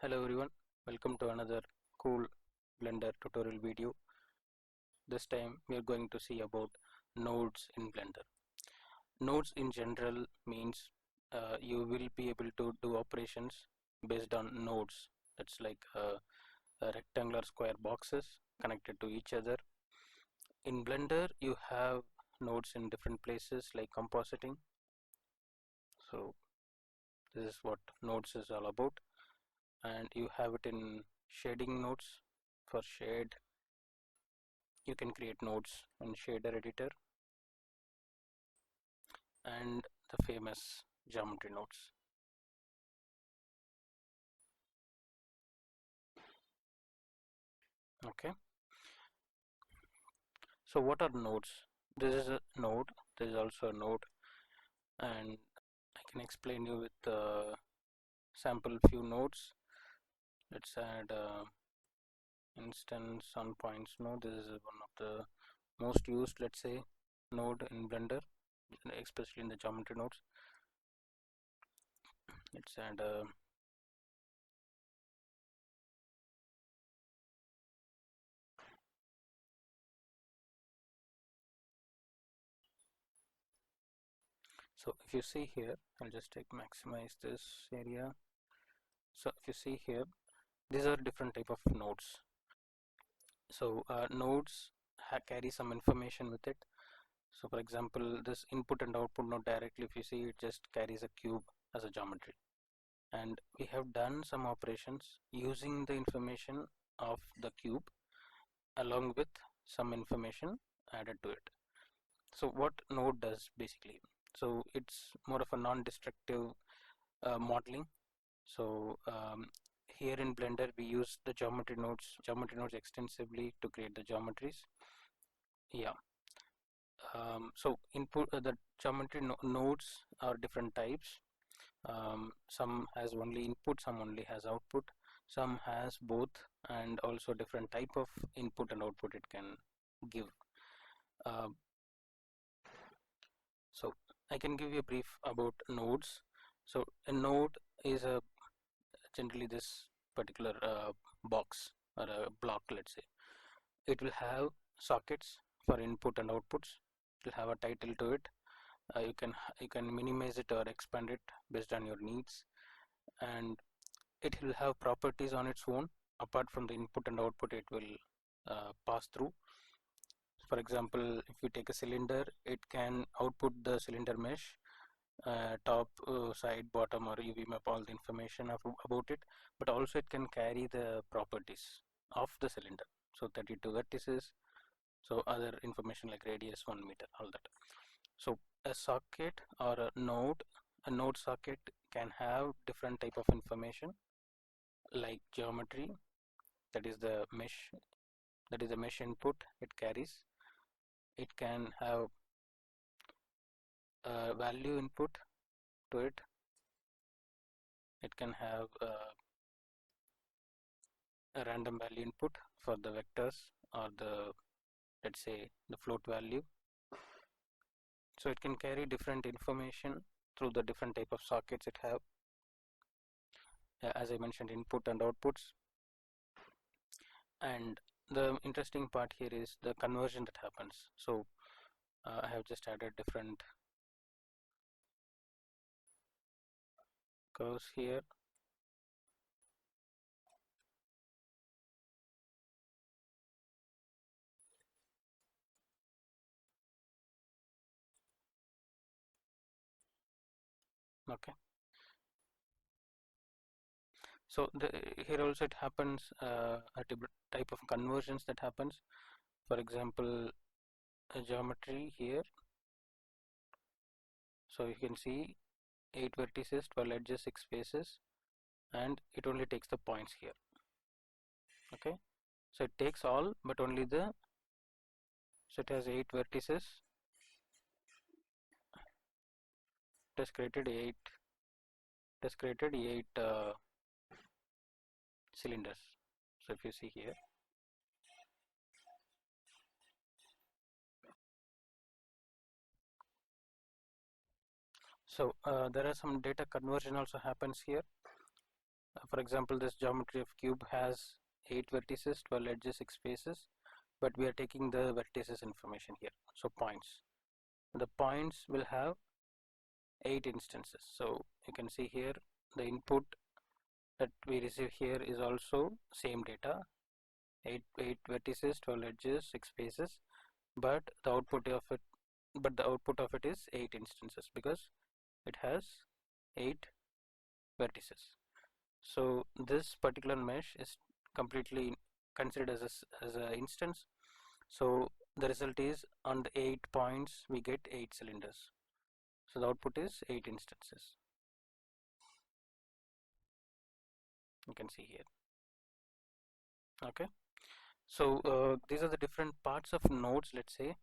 Hello everyone, welcome to another cool Blender tutorial video. This time we are going to see about nodes in Blender. Nodes in general means you will be able to do operations based on nodes. That's like a rectangular square boxes connected to each other. In Blender you have nodes in different places like compositing. So this is what nodes is all about, and you have it in shading nodes. For shade you can create nodes in shader editor, and the famous geometry nodes. Okay, so what are nodes? This is a node, there is also a node, and I can explain you with sample few nodes. Let's add instance on points node. This is one of the most used, let's say, node in Blender, especially in the geometry nodes. Let's add so if you see here, I'll just maximize this area. So if you see here, these are different type of nodes. So nodes carry some information with it. So for example, this input and output node, directly if you see, it just carries a cube as a geometry, and we have done some operations using the information of the cube along with some information added to it. So what node does basically, so it's more of a non-destructive modeling. So here in Blender we use the geometry nodes extensively to create the geometries. Yeah. So input the geometry nodes are different types. Some has only input, some only has output, some has both, and also different type of input and output it can give. So I can give you a brief about nodes. So a node is a generally this particular box or a block, let's say. It will have sockets for input and outputs. It will have a title to it. You can minimize it or expand it based on your needs, and it will have properties on its own apart from the input and output it will pass through. For example, if you take a cylinder, it can output the cylinder mesh, top, side, bottom, or UV map, all the information about it, but also it can carry the properties of the cylinder. So 32 vertices, so other information like radius, 1 meter, all that. So a socket or a node socket can have different type of information like geometry, that is the mesh input it carries. It can have value input to it. It can have a random value input for the vectors or the, let's say, the float value. So it can carry different information through the different type of sockets it have. As I mentioned, input and outputs. And the interesting part here is the conversion that happens. So I have just added different curves here. Okay, so here also it happens a type of conversions that happens. For example, a geometry here, so you can see 8 vertices, 12 edges, 6 faces, and it only takes the points here. Okay, so it takes all but only the, so it has 8 vertices, it has created 8 cylinders. So if you see here, so there are some data conversion also happens here. For example, this geometry of cube has 8 vertices, 12 edges, 6 faces, but we are taking the vertices information here, so points. The points will have 8 instances. So you can see here the input that we receive here is also same data, 8 vertices, 12 edges, 6 faces, but the output of it is 8 instances because it has 8 vertices. So this particular mesh is completely considered as a instance. So the result is on the 8 points we get 8 cylinders. So the output is 8 instances. You can see here. Okay. So these are the different parts of nodes. Let's say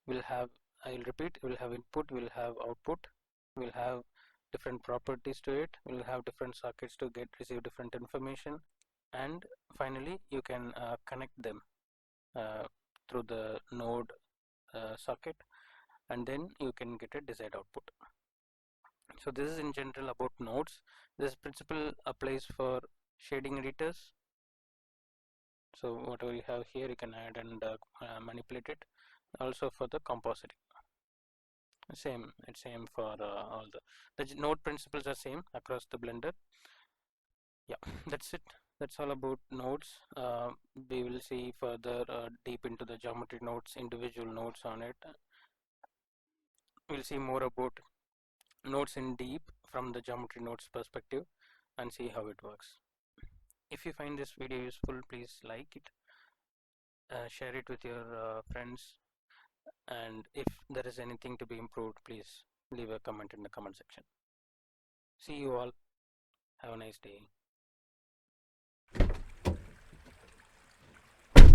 we'll have, I'll repeat, we'll have input, we'll have output, we'll have different properties to it, we'll have different sockets to receive different information, and finally you can connect them uh, through the node socket, and then you can get a desired output. So this is in general about nodes. This principle applies for shading editors. So whatever you have here you can add and manipulate it. Also for the compositing, it's same for all the node principles are same across the Blender. Yeah, that's it. That's all about nodes. We will see further deep into the geometry nodes, individual nodes on it. We'll see more about nodes in deep from the geometry nodes perspective and see how it works. If you find this video useful, please like it, share it with your friends, and if there is anything to be improved, please leave a comment in the comment section. See you all. Have a nice day.